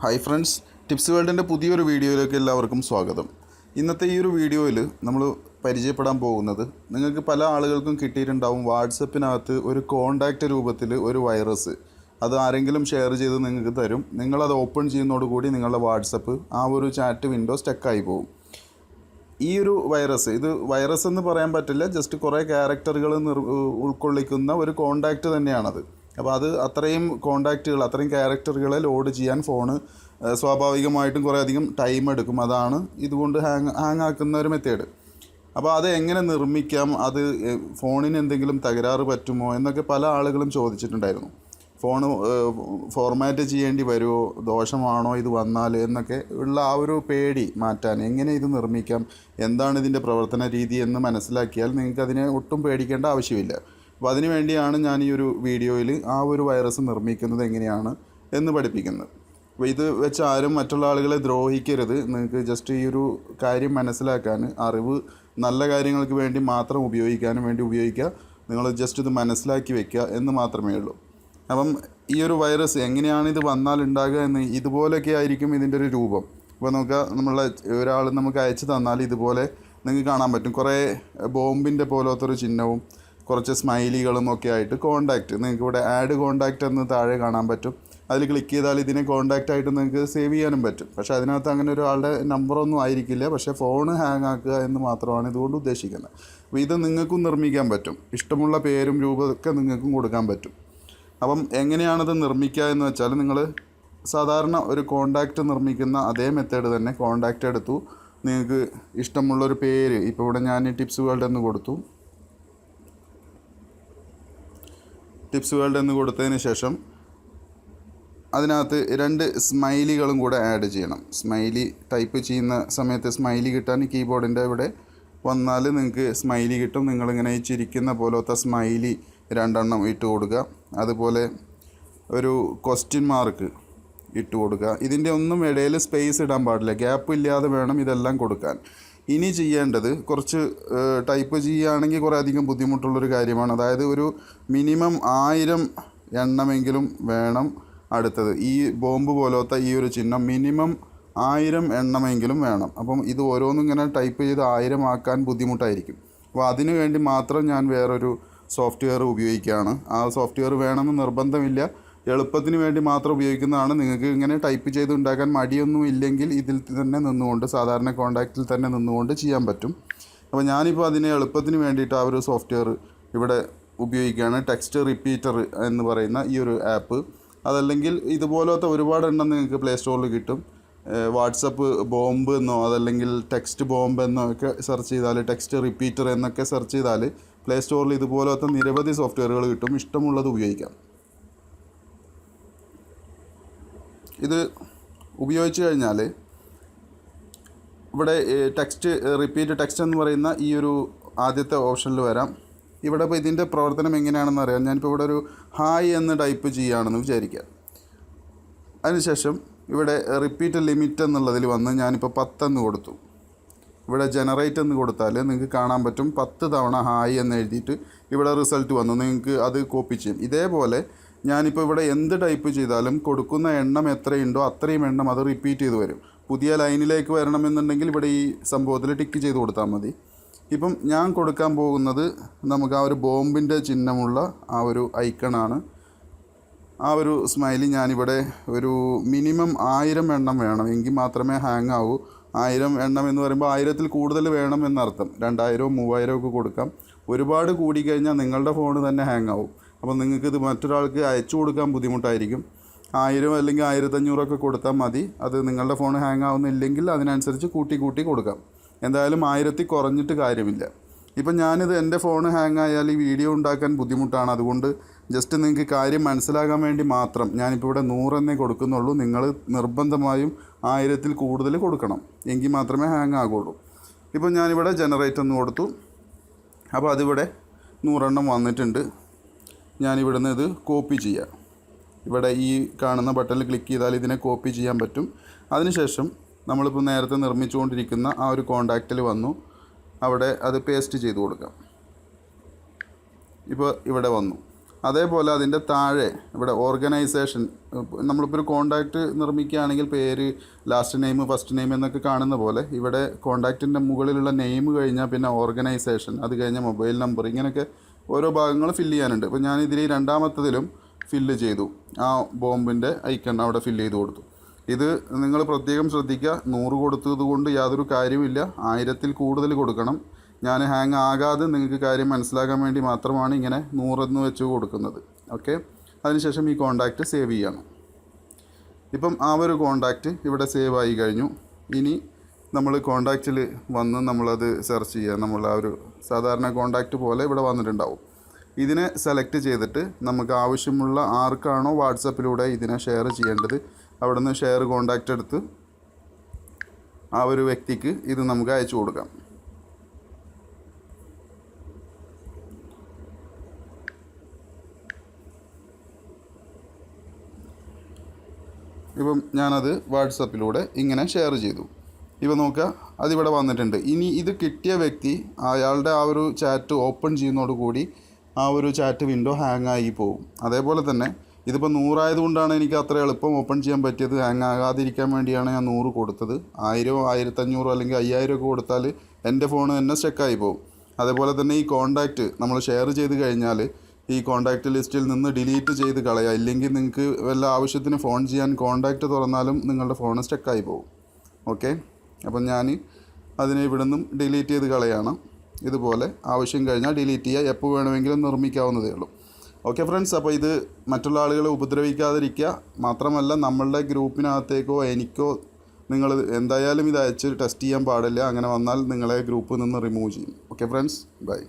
Hi friends, tips വേൾഡിൻ്റെ പുതിയൊരു വീഡിയോയിലേക്ക് എല്ലാവർക്കും സ്വാഗതം. ഇന്നത്തെ ഈ ഒരു വീഡിയോയിൽ നമ്മൾ പരിചയപ്പെടാൻ പോകുന്നത്, നിങ്ങൾക്ക് പല ആളുകൾക്കും കിട്ടിയിട്ടുണ്ടാവും വാട്സപ്പിനകത്ത് ഒരു കോണ്ടാക്റ്റ് രൂപത്തിൽ ഒരു വൈറസ്. അത് ആരെങ്കിലും ഷെയർ ചെയ്ത് നിങ്ങൾക്ക് തരും. നിങ്ങളത് ഓപ്പൺ ചെയ്യുന്നതോടുകൂടി നിങ്ങളുടെ വാട്സപ്പ് ആ ഒരു ചാറ്റ് വിൻഡോ സ്റ്റക്കായി പോകും. ഈ ഒരു ഇത് വൈറസ് എന്ന് പറയാൻ പറ്റില്ല, ജസ്റ്റ് കുറേ ക്യാരക്ടറുകൾ ഉൾക്കൊള്ളിക്കുന്ന ഒരു കോണ്ടാക്റ്റ് തന്നെയാണത്. അപ്പോൾ അത് അത്രയും അത്രയും ക്യാരക്ടറുകളെ ലോഡ് ചെയ്യാൻ ഫോണ് സ്വാഭാവികമായിട്ടും കുറേ അധികം ടൈം എടുക്കും. അതാണ് ഇതുകൊണ്ട് ഹാങ് ആക്കുന്ന ഒരു മെത്തേഡ്. അപ്പോൾ അത് എങ്ങനെ നിർമ്മിക്കാം, അത് ഫോണിന് എന്തെങ്കിലും തകരാറ് പറ്റുമോ എന്നൊക്കെ പല ആളുകളും ചോദിച്ചിട്ടുണ്ടായിരുന്നു. ഫോണ് ഫോർമാറ്റ് ചെയ്യേണ്ടി വരുമോ, ദോഷമാണോ ഇത് വന്നാൽ എന്നൊക്കെ ഉള്ള ആ ഒരു പേടി മാറ്റാൻ എങ്ങനെ ഇത് നിർമ്മിക്കാം, എന്താണ് ഇതിൻ്റെ പ്രവർത്തന രീതി എന്ന് മനസ്സിലാക്കിയാൽ നിങ്ങൾക്ക് അതിനെ ഒട്ടും പേടിക്കേണ്ട ആവശ്യമില്ല. അപ്പോൾ അതിനു വേണ്ടിയാണ് ഞാൻ ഈ ഒരു വീഡിയോയിൽ ആ ഒരു വൈറസ് നിർമ്മിക്കുന്നത് എങ്ങനെയാണ് എന്ന് പഠിപ്പിക്കുന്നത്. അപ്പോൾ ഇത് വെച്ച് ആരും മറ്റുള്ള ആളുകളെ ദ്രോഹിക്കരുത്. നിങ്ങൾക്ക് ജസ്റ്റ് ഈ ഒരു കാര്യം മനസ്സിലാക്കാൻ, അറിവ് നല്ല കാര്യങ്ങൾക്ക് വേണ്ടി മാത്രം ഉപയോഗിക്കാനും വേണ്ടി ഉപയോഗിക്കുക. നിങ്ങൾ ജസ്റ്റ് ഇത് മനസ്സിലാക്കി വെക്കുക എന്ന് മാത്രമേ ഉള്ളൂ. അപ്പം ഈ ഒരു വൈറസ് എങ്ങനെയാണ് ഇത് വന്നാൽ ഉണ്ടാകുക എന്ന്, ഇതുപോലെയൊക്കെ ആയിരിക്കും ഇതിൻ്റെ ഒരു രൂപം. അപ്പോൾ നമ്മളെ ഒരാൾ നമുക്ക് അയച്ചു തന്നാൽ ഇതുപോലെ നിങ്ങൾക്ക് കാണാൻ പറ്റും. കുറേ ബോംബിൻ്റെ പോലത്തെ ഒരു ചിഹ്നവും കുറച്ച് സ്മൈലികളും ഒക്കെ ആയിട്ട് കോണ്ടാക്റ്റ്, നിങ്ങൾക്ക് ഇവിടെ ആഡ് കോണ്ടാക്റ്റ് എന്ന് താഴെ കാണാൻ പറ്റും. അതിൽ ക്ലിക്ക് ചെയ്താൽ ഇതിനെ കോണ്ടാക്റ്റ് ആയിട്ട് നിങ്ങൾക്ക് സേവ് ചെയ്യാനും പറ്റും. പക്ഷേ അതിനകത്ത് അങ്ങനെ ഒരാളുടെ നമ്പറൊന്നും ആയിരിക്കില്ല. പക്ഷേ ഫോണ് ഹാങ് ആക്കുക എന്ന് മാത്രമാണ് ഇതുകൊണ്ട് ഉദ്ദേശിക്കുന്നത്. അപ്പോൾ ഇത് നിങ്ങൾക്കും നിർമ്മിക്കാൻ പറ്റും. ഇഷ്ടമുള്ള പേരും രൂപമൊക്കെ നിങ്ങൾക്കും കൊടുക്കാൻ പറ്റും. അപ്പം എങ്ങനെയാണത് നിർമ്മിക്കുക എന്ന് വെച്ചാൽ, നിങ്ങൾ സാധാരണ ഒരു കോണ്ടാക്റ്റ് നിർമ്മിക്കുന്ന അതേ മെത്തേഡ് തന്നെ കോണ്ടാക്റ്റ് എടുത്തു. നിങ്ങൾക്ക് ഇഷ്ടമുള്ളൊരു പേര്, ഇപ്പോൾ ഇവിടെ ഞാൻ ടിപ്സ് വേൾഡ് എന്ന് കൊടുത്തു. ടിപ്സ് വേൾഡ് എന്ന് കൊടുത്തതിന് ശേഷം അതിനകത്ത് 2 സ്മൈലികളും കൂടെ ആഡ് ചെയ്യണം. സ്മൈലി ടൈപ്പ് ചെയ്യുന്ന സമയത്ത് സ്മൈലി കിട്ടാൻ കീബോർഡിൻ്റെ ഇവിടെ വന്നാൽ നിങ്ങൾക്ക് സ്മൈലി കിട്ടും. നിങ്ങളിങ്ങനെ ചിരിക്കുന്ന പോലത്തെ സ്മൈലി 2 എണ്ണം ഇട്ട് കൊടുക്കുക. അതുപോലെ ഒരു ക്വസ്റ്റ്യൻ മാർക്ക് ഇട്ട് കൊടുക്കുക. ഇതിൻ്റെ ഒന്നും ഇടയിൽ സ്പേസ് ഇടാൻ പാടില്ല, ഗ്യാപ്പ് ഇല്ലാതെ വേണം ഇതെല്ലാം കൊടുക്കാൻ. ഇനി ചെയ്യേണ്ടത്, കുറച്ച് ടൈപ്പ് ചെയ്യുകയാണെങ്കിൽ കുറേ അധികം ബുദ്ധിമുട്ടുള്ളൊരു കാര്യമാണ്. അതായത് ഒരു മിനിമം 1000 എണ്ണമെങ്കിലും വേണം. അടുത്തത് ഈ ബോംബ് പോലത്തെ ഈ ഒരു ചിഹ്നം മിനിമം 1000 എണ്ണമെങ്കിലും വേണം. അപ്പം ഇത് ഓരോന്നും ഇങ്ങനെ ടൈപ്പ് ചെയ്ത് 1000 ആക്കാൻ ബുദ്ധിമുട്ടായിരിക്കും. അപ്പോൾ അതിനു വേണ്ടി മാത്രം ഞാൻ വേറൊരു സോഫ്റ്റ്വെയർ ഉപയോഗിക്കുകയാണ്. ആ സോഫ്റ്റ്വെയർ വേണമെന്ന് നിർബന്ധമില്ല, എളുപ്പത്തിന് വേണ്ടി മാത്രം ഉപയോഗിക്കുന്നതാണ്. നിങ്ങൾക്ക് ഇങ്ങനെ ടൈപ്പ് ചെയ്ത് ഉണ്ടാക്കാൻ മടിയൊന്നും ഇല്ലെങ്കിൽ ഇതിൽ തന്നെ നിന്നുകൊണ്ട്, സാധാരണ കോണ്ടാക്റ്റിൽ തന്നെ നിന്നുകൊണ്ട് ചെയ്യാൻ പറ്റും. അപ്പോൾ ഞാനിപ്പോൾ അതിന് എളുപ്പത്തിന് വേണ്ടിയിട്ട് ആ ഒരു സോഫ്റ്റ്വെയർ ഇവിടെ ഉപയോഗിക്കുകയാണ്. ടെക്സ്റ്റ് റിപ്പീറ്റർ എന്ന് പറയുന്ന ഈ ഒരു ആപ്പ്. അതല്ലെങ്കിൽ ഇതുപോലത്തെ ഒരുപാട് എണ്ണം നിങ്ങൾക്ക് പ്ലേ സ്റ്റോറിൽ കിട്ടും. വാട്സപ്പ് ബോംബ് എന്നോ അതല്ലെങ്കിൽ ടെക്സ്റ്റ് ബോംബ് എന്നോ ഒക്കെ സെർച്ച് ചെയ്താൽ, ടെക്സ്റ്റ് റിപ്പീറ്റർ എന്നൊക്കെ സെർച്ച് ചെയ്താൽ പ്ലേ സ്റ്റോറിൽ ഇതുപോലത്തെ നിരവധി സോഫ്റ്റ്വെയറുകൾ കിട്ടും. ഇഷ്ടമുള്ളത് ഉപയോഗിക്കാം. ഇത് ഉപയോഗിച്ച് കഴിഞ്ഞാൽ ഇവിടെ ടെക്സ്റ്റ് റിപ്പീറ്റ് ടെക്സ്റ്റ് എന്ന് പറയുന്ന ഈ ഒരു ആദ്യത്തെ ഓപ്ഷനിൽ വരാം. ഇവിടെ ഇപ്പോൾ ഇതിൻ്റെ പ്രവർത്തനം എങ്ങനെയാണെന്ന് അറിയാം. ഞാനിപ്പോൾ ഇവിടെ ഒരു ഹായ് എന്ന് ടൈപ്പ് ചെയ്യുകയാണെന്ന് വിചാരിക്കുക. അതിനുശേഷം ഇവിടെ റിപ്പീറ്റ് ലിമിറ്റ് എന്നുള്ളതിൽ വന്ന് ഞാനിപ്പോൾ 10 എന്ന് കൊടുത്തു. ഇവിടെ ജനറേറ്റ് എന്ന് കൊടുത്താൽ നിങ്ങൾക്ക് കാണാൻ പറ്റും 10 തവണ ഹായ് എന്ന് എഴുതിയിട്ട് ഇവിടെ റിസൾട്ട് വന്നു. നിങ്ങൾക്ക് അത് കോപ്പി ചെയ്യും. ഇതേപോലെ ഞാനിപ്പോൾ ഇവിടെ എന്ത് ടൈപ്പ് ചെയ്താലും കൊടുക്കുന്ന എണ്ണം എത്രയുണ്ടോ അത്രയും എണ്ണം അത് റിപ്പീറ്റ് ചെയ്ത് വരും. പുതിയ ലൈനിലേക്ക് വരണമെന്നുണ്ടെങ്കിൽ ഇവിടെ ഈ സംഭവത്തിൽ ടിക്ക് ചെയ്ത് കൊടുത്താൽ മതി. ഇപ്പം ഞാൻ കൊടുക്കാൻ പോകുന്നത് നമുക്ക് ആ ഒരു ബോംബിൻ്റെ ചിഹ്നമുള്ള ആ ഒരു ഐക്കണാണ്. ആ ഒരു സ്മൈലി ഞാനിവിടെ ഒരു മിനിമം 1000 എണ്ണം വേണം, എങ്കിൽ മാത്രമേ ഹാങ് ആവൂ. 1000 എണ്ണം എന്ന് പറയുമ്പോൾ 1000-ൽ കൂടുതൽ വേണം എന്നർത്ഥം. 2000-ഉം 3000-ഉം ഒക്കെ കൊടുക്കാം. ഒരുപാട് കൂടിക്കഴിഞ്ഞാൽ നിങ്ങളുടെ ഫോൺ തന്നെ ഹാങ് ആവും. അപ്പോൾ നിങ്ങൾക്കിത് മറ്റൊരാൾക്ക് അയച്ചു കൊടുക്കാൻ ബുദ്ധിമുട്ടായിരിക്കും. 1000 അല്ലെങ്കിൽ 1500 കൊടുത്താൽ മതി. അത് നിങ്ങളുടെ ഫോൺ ഹാങ് ആവുന്നില്ലെങ്കിൽ അതിനനുസരിച്ച് കൂട്ടി കൊടുക്കാം. എന്തായാലും 1000-ൽ കുറഞ്ഞിട്ട് കാര്യമില്ല. ഇപ്പം ഞാനിത് എൻ്റെ ഫോൺ ഹാങ് ആയാൽ ഈ വീഡിയോ ഉണ്ടാക്കാൻ ബുദ്ധിമുട്ടാണ്. അതുകൊണ്ട് ജസ്റ്റ് നിങ്ങൾക്ക് കാര്യം മനസ്സിലാകാൻ വേണ്ടി മാത്രം ഞാനിപ്പോൾ ഇവിടെ 100 എന്നേ കൊടുക്കുന്നുള്ളൂ. നിങ്ങൾ നിർബന്ധമായും 1000-ൽ കൂടുതൽ കൊടുക്കണം, എങ്കിൽ മാത്രമേ ഹാങ് ആകുള്ളൂ. ഇപ്പോൾ ഞാനിവിടെ ജനറേറ്റ് എന്ന് കൊടുത്തു. അപ്പോൾ അതിവിടെ 100 എണ്ണം വന്നിട്ടുണ്ട്. ഞാനിവിടുന്ന് ഇത് കോപ്പി ചെയ്യാം. ഇവിടെ ഈ കാണുന്ന ബട്ടണിൽ ക്ലിക്ക് ചെയ്താൽ ഇതിനെ കോപ്പി ചെയ്യാൻ പറ്റും. അതിനുശേഷം നമ്മളിപ്പോൾ നേരത്തെ നിർമ്മിച്ചുകൊണ്ടിരിക്കുന്ന ആ ഒരു കോണ്ടാക്റ്റിൽ വന്നു അവിടെ അത് പേസ്റ്റ് ചെയ്ത് കൊടുക്കാം. ഇപ്പോൾ ഇവിടെ വന്നു. അതേപോലെ അതിൻ്റെ താഴെ ഇവിടെ ഓർഗനൈസേഷൻ, നമ്മളിപ്പോൾ ഒരു കോണ്ടാക്റ്റ് നിർമ്മിക്കുകയാണെങ്കിൽ പേര്, ലാസ്റ്റ് നെയിം, ഫസ്റ്റ് നെയിം എന്നൊക്കെ കാണുന്ന പോലെ ഇവിടെ കോണ്ടാക്റ്റിൻ്റെ മുകളിലുള്ള നെയിം കഴിഞ്ഞാൽ പിന്നെ ഓർഗനൈസേഷൻ, അത് കഴിഞ്ഞാൽ മൊബൈൽ നമ്പർ, ഇങ്ങനെയൊക്കെ ഓരോ ഭാഗങ്ങൾ ഫില്ല് ചെയ്യാനുണ്ട്. അപ്പോൾ ഞാൻ ഇതിൽ രണ്ടാമത്തതിലും ഫില്ല് ചെയ്തു, ആ ബോംബിൻ്റെ ഐക്കൺ അവിടെ ഫില്ല് ചെയ്ത് കൊടുത്തു. ഇത് നിങ്ങൾ പ്രത്യേകം ശ്രദ്ധിക്കുക, 100 കൊടുത്തത് കൊണ്ട് യാതൊരു കാര്യമില്ല, 1000-ൽ കൂടുതൽ കൊടുക്കണം. ഞാൻ ഹാങ് ആകാതെ നിങ്ങൾക്ക് കാര്യം മനസ്സിലാക്കാൻ വേണ്ടി മാത്രമാണ് ഇങ്ങനെ 100 എന്ന് വെച്ച് കൊടുക്കുന്നത്. ഓക്കെ, അതിനുശേഷം ഈ കോണ്ടാക്റ്റ് സേവ് ചെയ്യണം. ഇപ്പം ആ ഒരു കോണ്ടാക്റ്റ് ഇവിടെ സേവ് ആയി കഴിഞ്ഞു. ഇനി നമ്മൾ കോണ്ടാക്റ്റിൽ വന്ന് നമ്മളത് സെർച്ച് ചെയ്യുക. നമ്മൾ ആ ഒരു സാധാരണ കോണ്ടാക്റ്റ് പോലെ ഇവിടെ വന്നിട്ടുണ്ടാവും. ഇതിനെ സെലക്ട് ചെയ്തിട്ട് നമുക്ക് ആവശ്യമുള്ള ആർക്കാണോ വാട്സപ്പിലൂടെ ഇതിനെ ഷെയർ ചെയ്യേണ്ടത് അവിടെ നിന്ന് ഷെയർ കോണ്ടാക്റ്റ് എടുത്ത് ആ ഒരു വ്യക്തിക്ക് ഇത് നമുക്ക് അയച്ചു കൊടുക്കാം. ഇപ്പം ഞാനത് വാട്സപ്പിലൂടെ ഇങ്ങനെ ഷെയർ ചെയ്തു. ഇപ്പം നോക്കുക, അതിവിടെ വന്നിട്ടുണ്ട്. ഇനി ഇത് കിട്ടിയ വ്യക്തി അയാളുടെ ആ ഒരു ചാറ്റ് ഓപ്പൺ ചെയ്യുന്നതോടുകൂടി ആ ഒരു ചാറ്റ് വിൻഡോ ഹാങ് ആയി പോകും. അതേപോലെ തന്നെ ഇതിപ്പോൾ 100 ആയതുകൊണ്ടാണ് എനിക്ക് അത്ര എളുപ്പം ഓപ്പൺ ചെയ്യാൻ പറ്റിയത്. ഹാങ് ആകാതിരിക്കാൻ വേണ്ടിയാണ് ഞാൻ 100 കൊടുത്തത്. 1000, 1500 അല്ലെങ്കിൽ 5000 ഒക്കെ കൊടുത്താൽ എൻ്റെ ഫോൺ തന്നെ സ്റ്റക്കായി പോകും. അതേപോലെ തന്നെ ഈ കോണ്ടാക്റ്റ് നമ്മൾ ഷെയർ ചെയ്ത് കഴിഞ്ഞാൽ ഈ കോണ്ടാക്റ്റ് ലിസ്റ്റിൽ നിന്ന് ഡിലീറ്റ് ചെയ്ത് കളയുക. ഇല്ലെങ്കിൽ നിങ്ങൾക്ക് വല്ല ആവശ്യത്തിന് ഫോൺ ചെയ്യാൻ കോണ്ടാക്റ്റ് തുറന്നാലും നിങ്ങളുടെ ഫോൺ സ്റ്റക്കായി പോകും. ഓക്കെ, അപ്പം ഞാൻ അതിനെ ഇവിടെ നിന്നും ഡിലീറ്റ് ചെയ്ത് കളയാണ്. ഇതുപോലെ ആവശ്യം കഴിഞ്ഞാൽ ഡിലീറ്റ് ചെയ്യുക, എപ്പോൾ വേണമെങ്കിലും നിർമ്മിക്കാവുന്നതേ ഉള്ളൂ. ഓക്കെ ഫ്രണ്ട്സ്, അപ്പോൾ ഇത് മറ്റുള്ള ആളുകളെ ഉപദ്രവിക്കാതിരിക്കുക. മാത്രമല്ല നമ്മളുടെ ഗ്രൂപ്പിനകത്തേക്കോ എനിക്കോ നിങ്ങൾ എന്തായാലും ഇത് അയച്ച് ടെസ്റ്റ് ചെയ്യാൻ പാടില്ല. അങ്ങനെ വന്നാൽ നിങ്ങളെ ഗ്രൂപ്പിൽ നിന്ന് റിമൂവ് ചെയ്യും. Okay friends, by.